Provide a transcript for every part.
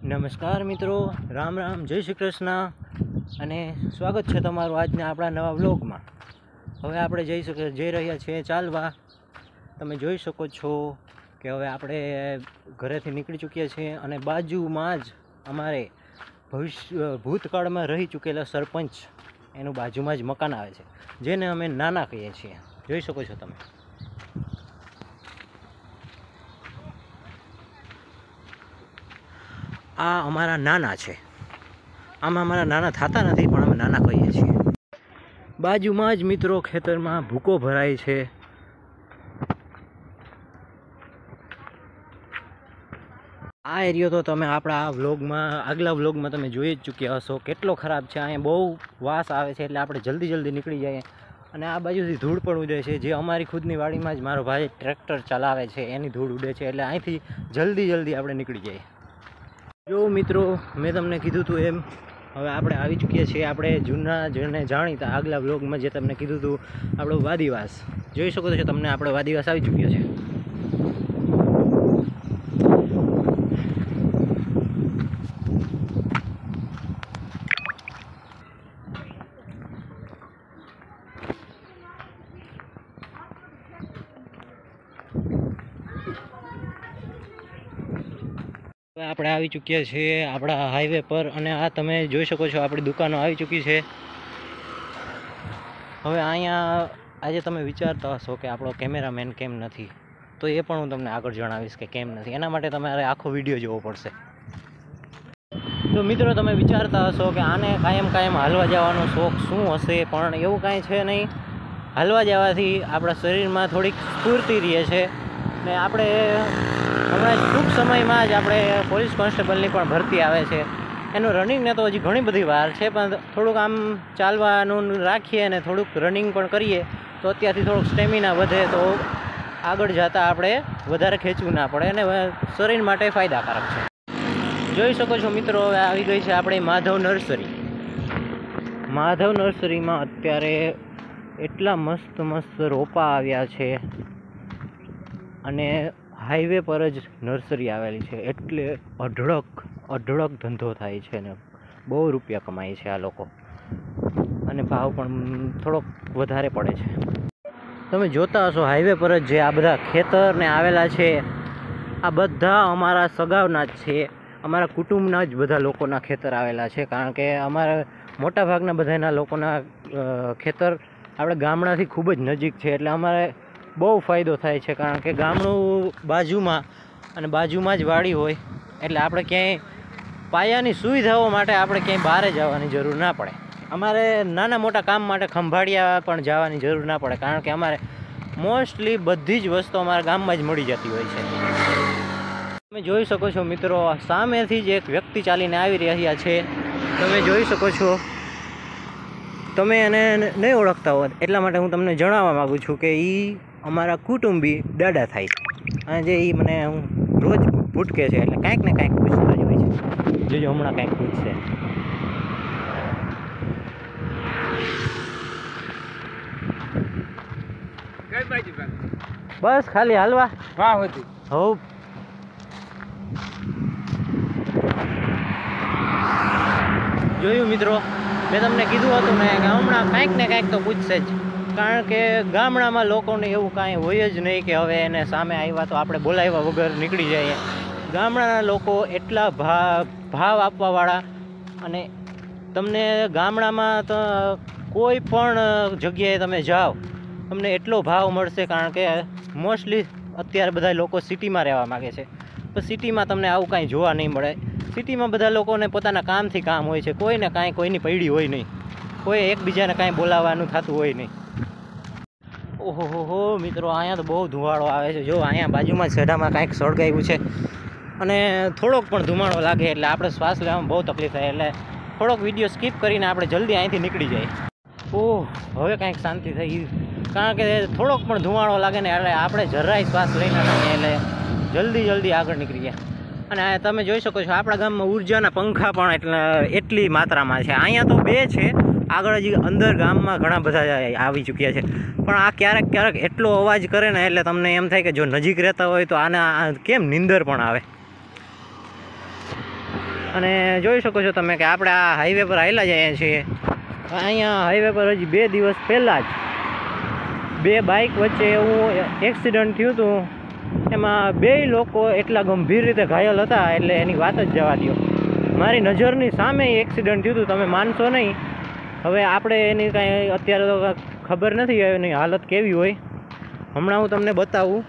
નમસ્કાર મિત્રો, રામ રામ, જય શ્રી કૃષ્ણ અને સ્વાગત છે તમારું આજના આપણા નવા વ્લોગમાં. હવે આપણે જઈ રહ્યા છીએ ચાલવા. તમે જોઈ શકો છો કે હવે આપણે ઘરેથી નીકળી ચૂક્યા છીએ અને બાજુમાં જ અમારે ભૂતકાળમાં રહી ચૂકેલા સરપંચ એનું બાજુમાં જ મકાન આવે છે, જેને અમે નાના કહીએ છીએ. જોઈ શકો છો તમે. આ અમારા નાના છે. આમાં અમારા નાના થતા નથી, પણ અમે નાના કહીએ છીએ. બાજુમાં જ મિત્રો ખેતરમાં ભૂકો ભરાય છે. આ એરિયો તો તમે આપણા આગલા વ્લોગમાં તમે જોઈ જ ચૂક્યા હશો કેટલો ખરાબ છે. અહીંયા બહુ વાસ આવે છે, એટલે આપણે જલ્દી નીકળી જઈએ. અને આ બાજુથી ધૂળ પણ ઉડે છે, જે અમારી ખુદની વાડીમાં જ મારો ભાઈ ટ્રેક્ટર ચલાવે છે, એની ધૂળ ઉડે છે. એટલે અહીંથી જલ્દી આપણે નીકળી જઈએ. જો મિત્રો, મેં તમને કીધું હતું એમ હવે આપણે આવી ચૂક્યા છીએ આપણે જૂના જેને જાણીતા આગલા વ્લોગમાં જે તમને કીધું હતું આપણો વાદીવાસ. જોઈ શકો છો તમને, આપણો વાદીવાસ આવી ચૂક્યો છે. આપણે આવી ચૂક્યા છીએ આપણા હાઈવે પર અને આ તમે જોઈ શકો છો આપણી દુકાનો આવી ચૂકી છે. હવે અહીંયા આજે તમે વિચારતા હશો કે આપણો કેમેરામેન કેમ નથી, તો એ પણ હું તમને આગળ જણાવીશ કે કેમ નથી. એના માટે તમારે આખો વિડીયો જોવો પડશે. તો મિત્રો, તમે વિચારતા હશો કે આને કાયમ હાલવા જવાનો શોખ શું હશે, પણ એવું કાંઈ છે નહીં. હાલવા જવાથી આપણા શરીરમાં થોડીક સ્ફૂર્તિ રહે છે ને આપણે હમણાં ટૂંક સમયમાં જ આપણે પોલીસ કોન્સ્ટેબલની પણ ભરતી આવે છે. એનું રનિંગને તો હજી ઘણી બધી વાર છે, પણ થોડુંક આમ ચાલવાનું રાખીએ અને થોડુંક રનિંગ પણ કરીએ તો અત્યારથી થોડુંક સ્ટેમિના વધે, તો આગળ જતાં આપણે વધારે ખેંચવું ના પડે અને શરીર માટે ફાયદાકારક છે. જોઈ શકો છો મિત્રો, હવે આવી ગઈ છે આપણે માધવ નર્સરી. માધવ નર્સરીમાં અત્યારે એટલા મસ્ત રોપા આવ્યા છે અને હાઈવે પર જ નર્સરી આવેલી છે, એટલે અઢળક ધંધો થાય છે ને બહુ રૂપિયા કમાય છે આ લોકો, અને ભાવ પણ થોડોક વધારે પડે છે. તમે જોતા હશો હાઈવે પર જ જે આ બધા ખેતર ને આવેલા છે, આ બધા અમારા સગાવના જ છે, અમારા કુટુંબના જ બધા લોકોના ખેતર આવેલા છે. કારણ કે અમારા મોટાભાગના બધાના લોકોના ખેતર આપણે ગામડાથી ખૂબ જ નજીક છે, એટલે અમારે બહુ ફાયદો થાય છે. કારણ કે ગામડું બાજુમાં અને બાજુમાં જ વાડી હોય, એટલે આપણે ક્યાંય પાયાની સુવિધાઓ માટે આપણે ક્યાંય બહાર જવાની જરૂર ના પડે. અમારે નાના મોટા કામ માટે ખંભાળિયા પણ જવાની જરૂર ના પડે, કારણ કે અમારે મોસ્ટલી બધી જ વસ્તુ અમારા ગામમાં જ મળી જતી હોય છે. તમે જોઈ શકો છો મિત્રો, સામેથી જ એક વ્યક્તિ ચાલીને આવી રહ્યા છે. તમે જોઈ શકો છો. તમે એને નહીં ઓળખતા હોત એટલા માટે હું તમને જણાવવા માગું છું કે એ અમારા કુટુંબી દાદા થાય છે. અને જે એ મને રોજ ભૂટકે છે, એટલે કાંઈક ને કાંઈક પૂછતા જ હોય છે. જોજો હમણાં કાંઈક પૂછશે. બસ ખાલી હાલવા હોવ. જોયું મિત્રો, મેં તમને કીધું હતું ને કે હમણાં કાંઈક ને કાંઈક તો પૂછશે જ. કારણ કે ગામડામાં લોકોને એવું કાંઈ હોય જ નહીં કે હવે એને સામે આવ્યા તો આપણે બોલાવ્યા વગર નીકળી જઈએ. ગામડાના લોકો એટલા ભાવ આપવાવાળા, અને તમને ગામડામાં તો કોઈ પણ જગ્યાએ તમે જાઓ તમને એટલો ભાવ મળશે. કારણ કે મોસ્ટલી અત્યારે બધા લોકો સિટીમાં રહેવા માગે છે, તો સિટીમાં તમને આવું કાંઈ જોવા નહીં મળે. સિટીમાં બધા લોકોને પોતાના કામથી કામ હોય છે, કોઈને કાંઈ કોઈની પૈડી હોય નહીં, કોઈ એકબીજાને કાંઈ બોલાવવાનું થતું હોય નહીં. ઓહો મિત્રો, અહીંયા તો બહુ ધુવાળો આવે છે. જો અહીંયા બાજુમાં સેઢામાં કાંઈક સળગાવ્યું છે, અને થોડોક પણ ધુમાડો લાગે એટલે આપણે શ્વાસ લેવામાં બહુ તકલીફ થાય. એટલે થોડોક વિડીયો સ્કીપ કરીને આપણે જલ્દી અહીંથી નીકળી જઈએ. હવે કાંઈક શાંતિ થઈ. કારણ કે થોડોક પણ ધુમાડો લાગે ને એટલે આપણે જરાય શ્વાસ લઈને એટલે જલ્દી આગળ નીકળી ગયા. અને તમે જોઈ શકો છો આપણા ગામમાં ઉર્જાના પંખા પણ એટલી માત્રામાં છે. અહીંયા તો 2 છે, આગળ હજી અંદર ગામમાં ઘણા બધા આવી ચૂક્યા છે. પણ આ ક્યારેક એટલો અવાજ કરે ને એટલે તમને એમ થાય કે જો નજીક રહેતા હોય તો આને કેમ નીંદર પણ આવે. અને જોઈ શકો છો તમે કે આપણે આ હાઈવે પર હાલ્યા જઈએ છીએ. અહીંયા હાઈવે પર હજી 2 દિવસ પહેલાં જ 2 બાઇક વચ્ચે એવું એક્સિડન્ટ થયું હતું. એમાં 2 લોકો એટલા ગંભીર રીતે ઘાયલ હતા એટલે એની વાત જ જવા દો. મારી નજરની સામે એક્સિડન્ટ થયું હતું, તમે માનશો નહીં. હવે આપણે એની કાંઈ અત્યારે તો ખબર નથી એની હાલત કેવી હોય. હમણાં હું તમને બતાવું.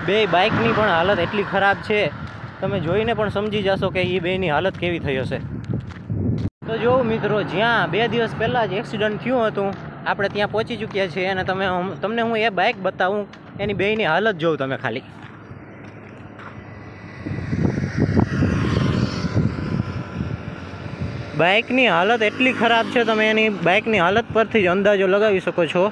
2 બાઇકની પણ હાલત એટલી ખરાબ છે, તમે જોઈને પણ સમજી જશો કે એ બેની હાલત કેવી થઈ હશે. તો જો મિત્રો, જ્યાં 2 દિવસ પહેલાં જ એક્સિડન્ટ થયું હતું આપણે ત્યાં પહોંચી ચૂક્યા છીએ અને તમને હું એ બાઇક બતાવું, એની બેની હાલત જોઉં તમે ખાલી. બાઇકની હાલત એટલી ખરાબ છે, તમે એની બાઇકની હાલત પરથી જ અંદાજો લગાવી શકો છો.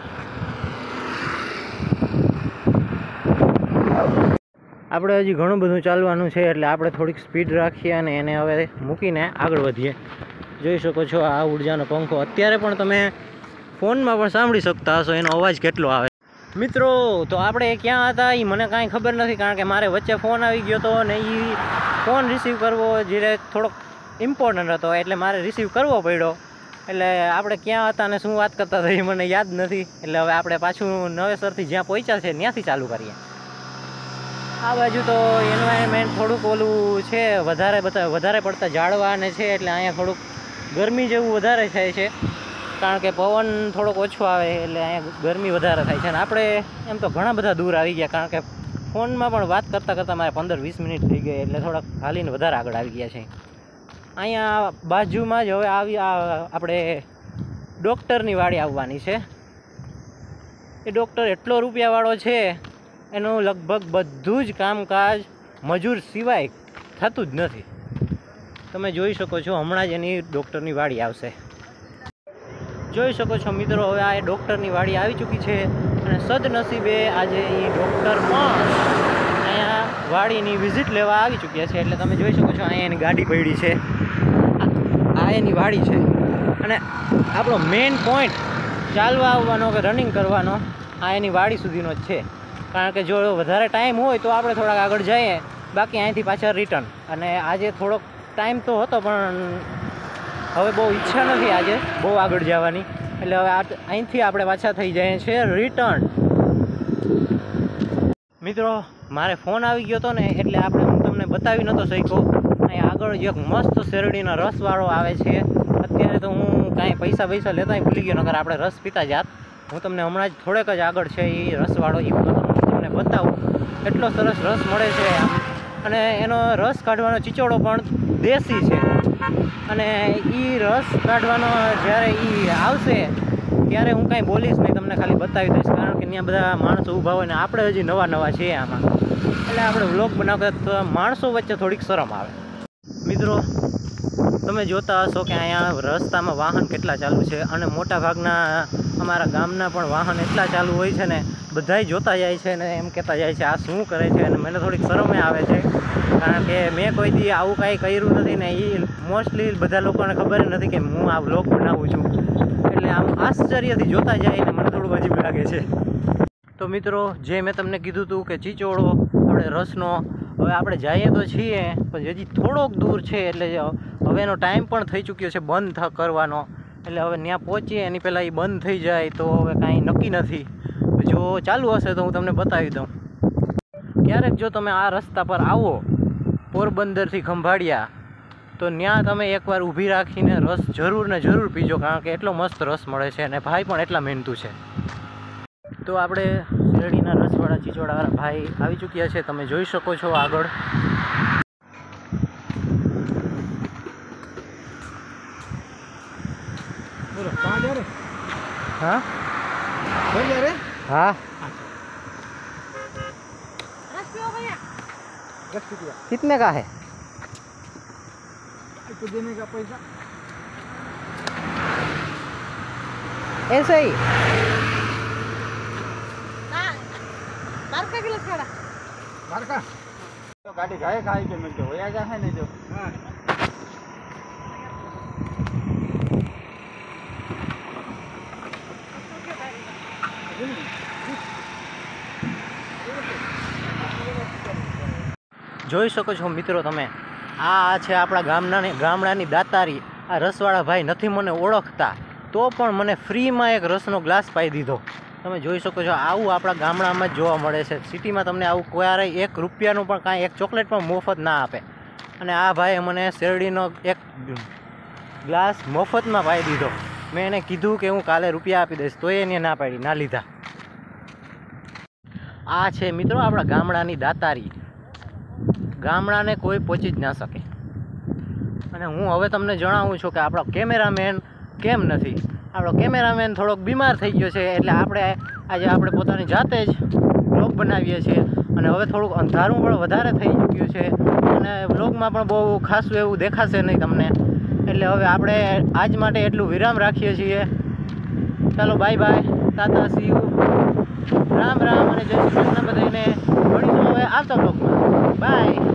આપણે હજી ઘણું બધું ચાલવાનું છે એટલે આપણે થોડીક સ્પીડ રાખીએ અને એને હવે મૂકીને આગળ વધીએ. જોઈ શકો છો આ ઉર્જાનો પંખો અત્યારે પણ તમે ફોનમાં પણ સાંભળી શકતા હશો એનો અવાજ કેટલો આવે. મિત્રો, તો આપણે ક્યાં હતા એ મને કાંઈ ખબર નથી, કારણ કે મારે વચ્ચે ફોન આવી ગયો હતો અને એ ફોન રિસીવ કરવો જે થોડોક ઇમ્પોર્ટન્ટ હતો એટલે મારે રિસીવ કરવો પડ્યો. એટલે આપણે ક્યાં હતા અને શું વાત કરતા હતા એ મને યાદ નથી. એટલે હવે આપણે પાછું નવેસરથી જ્યાં પહોંચ્યા છે ત્યાંથી ચાલુ કરીએ. આ બાજુ તો એન્વાયરમેન્ટ થોડુંક ઓલું છે, વધારે પડતા ઝાડવા ને છે એટલે અહીંયા થોડુંક ગરમી જેવું વધારે થાય છે, કારણ કે પવન થોડોક ઓછો આવે એટલે અહીંયા ગરમી વધારે થાય છે. અને આપણે એમ તો ઘણા બધા દૂર આવી ગયા, કારણ કે ફોનમાં પણ વાત કરતાં કરતાં મારે 15-20 મિનિટ થઈ ગઈ એટલે થોડાક હાલીને વધારે આગળ આવી ગયા છે. અહીંયા બાજુમાં જ હવે આપણે ડૉક્ટરની વાડી આવવાની છે. એ ડૉક્ટર એટલો રૂપિયાવાળો છે, એનું લગભગ બધું જ કામકાજ મજૂર સિવાય થતું જ નથી. તમે જોઈ શકો છો હમણાં જ એની ડૉક્ટરની વાડી આવશે. જોઈ શકો છો મિત્રો, હવે આ ડૉક્ટરની વાડી આવી ચૂકી છે અને સદનસીબે આજે એ ડૉક્ટર પણ અહીંયા વાડીની વિઝિટ લેવા આવી ચૂક્યા છે. એટલે તમે જોઈ શકો છો અહીંયા એની ગાડી પડી છે, આ એની વાડી છે. અને આપણો મેઇન પોઈન્ટ ચાલવા આવવાનો કે રનિંગ કરવાનો આ એની વાડી સુધીનો જ છે, કારણ કે જો વધારે ટાઈમ હોય તો આપણે થોડાક આગળ જઈએ, બાકી અહીંથી પાછા રિટર્ન. અને આજે થોડોક ટાઈમ તો હતો પણ હવે બહુ ઈચ્છા નથી આજે બહુ આગળ જવાની, એટલે હવે અહીંથી આપણે પાછા થઈ જઈએ છીએ રિટર્ન. મિત્રો, મારે ફોન આવી ગયો હતો ને એટલે હું તમને બતાવી નહોતો શક્યો. અહીં આગળ એક મસ્ત શેરડીનો રસવાળો આવે છે. અત્યારે તો હું કાંઈ પૈસા લેતાય ભૂલી ગયો, નકર આપણે રસ પીતા જાત. હું તમને હમણાં જ થોડેક જ આગળ છે એ રસવાળો, એ તમને બતાવું. એટલો સરસ રસ મળે છે અને એનો રસ કાઢવાનો ચીચોડો પણ દેશી છે. અને એ રસ કાઢવાનો જ્યારે એ આવશે ત્યારે હું કાંઈ બોલીશ નહીં, તમને ખાલી બતાવી દઈશ, કારણ કે ત્યાં બધા માણસો ઊભા હોય ને આપણે હજી નવા છીએ આમાં, એટલે આપણે વ્લોગ બનાવતા તો માણસો વચ્ચે થોડીક શરમ આવે. મિત્રો, તમે જોતા હશો કે અહીંયા રસ્તામાં વાહન કેટલા ચાલુ છે અને મોટા ભાગના અમારા ગામના પણ વાહન એટલા ચાલુ હોય છે ને, બધાય જોતા જાય છે ને એમ કહેતા જાય છે આ શું કરે છે. અને મને થોડીક શરમે આવે છે, કારણ કે મેં કોઈ દી આવું કાંઈ કર્યું નથી ને એ મોસ્ટલી બધા લોકોને ખબર નથી કે હું આ વ્લોગ બનાવું છું, એટલે આમ આશ્ચર્યથી જોતા જાય ને મને થોડું અજીબ લાગે છે. તો મિત્રો, જે મેં તમને કીધું હતું કે ચીચોડો આપણે રસનો, હવે આપણે જઈએ તો છીએ પણ હજી થોડોક દૂર છે, એટલે હવે એનો ટાઈમ પણ થઈ ચૂક્યો છે બંધ કરવાનો. એટલે હવે ત્યાં પહોંચીએ એની પહેલાં એ બંધ થઈ જાય તો હવે કાંઈ નક્કી નથી. જો ચાલુ હશે તો હું તમને બતાવી દઉં. ક્યારેક જો તમે આ રસ્તા પર આવો પોરબંદરથી ખંભાળિયા, તો ત્યાં તમે એકવાર ઊભી રાખીને રસ જરૂર પીજો, કારણ કે એટલો મસ્ત રસ મળે છે અને ભાઈ પણ એટલા મહેનતુ છે. તો આપણે શેરડીના રસવાળા ચીચોડાવાળા ભાઈ આવી ચૂક્યા છે, તમે જોઈ શકો છો આગળ. हाँ हाँ कितने का है? तो देने का पैसा ऐसे ही बार का गिलास खड़ा बार का तो गाड़ी गाय खाई के मिलते हो या जा है नहीं जो हाँ જોઈ શકો છો મિત્રો તમે આ છે આપણા ગામડાની દાતારી. આ રસવાળા ભાઈ નથી મને ઓળખતા, તો પણ મને ફ્રીમાં એક રસનો ગ્લાસ પાઈ દીધો. તમે જોઈ શકો છો, આવું આપણા ગામડામાં જ જોવા મળે છે. સિટીમાં તમને આવું ક્યારેય 1 રૂપિયાનું પણ કાંઈ એક ચોકલેટ પણ મફત ના આપે. અને આ ભાઈએ મને શેરડીનો એક ગ્લાસ મફતમાં પાઈ દીધો. મેં એને કીધું કે હું કાલે રૂપિયા આપી દઈશ, તોય એને ના પાડી, ના લીધા. આ છે મિત્રો આપણા ગામડાની દાતારી. ગામડાને કોઈ પહોંચી જ ના શકે. અને હું હવે તમને જણાવું છું કે આપણો કેમેરામેન કેમ નથી. આપણો કેમેરામેન થોડોક બીમાર થઈ ગયો છે, એટલે આપણે પોતાની જાતે જ વ્લોગ બનાવીએ છીએ. અને હવે થોડુંક અંધારું પણ વધારે થઈ ચૂક્યું છે, અને વ્લોગમાં પણ બહુ ખાસું એવું દેખાશે નહીં તમને. એટલે હવે આપણે આજ માટે એટલું વિરામ રાખીએ છીએ. ચાલો bye bye, Tata, C you, Ram Ram અને જય શ્રી કૃષ્ણ બધાને. મળીશું હવે આવતા વ્લોગમાં. બાય.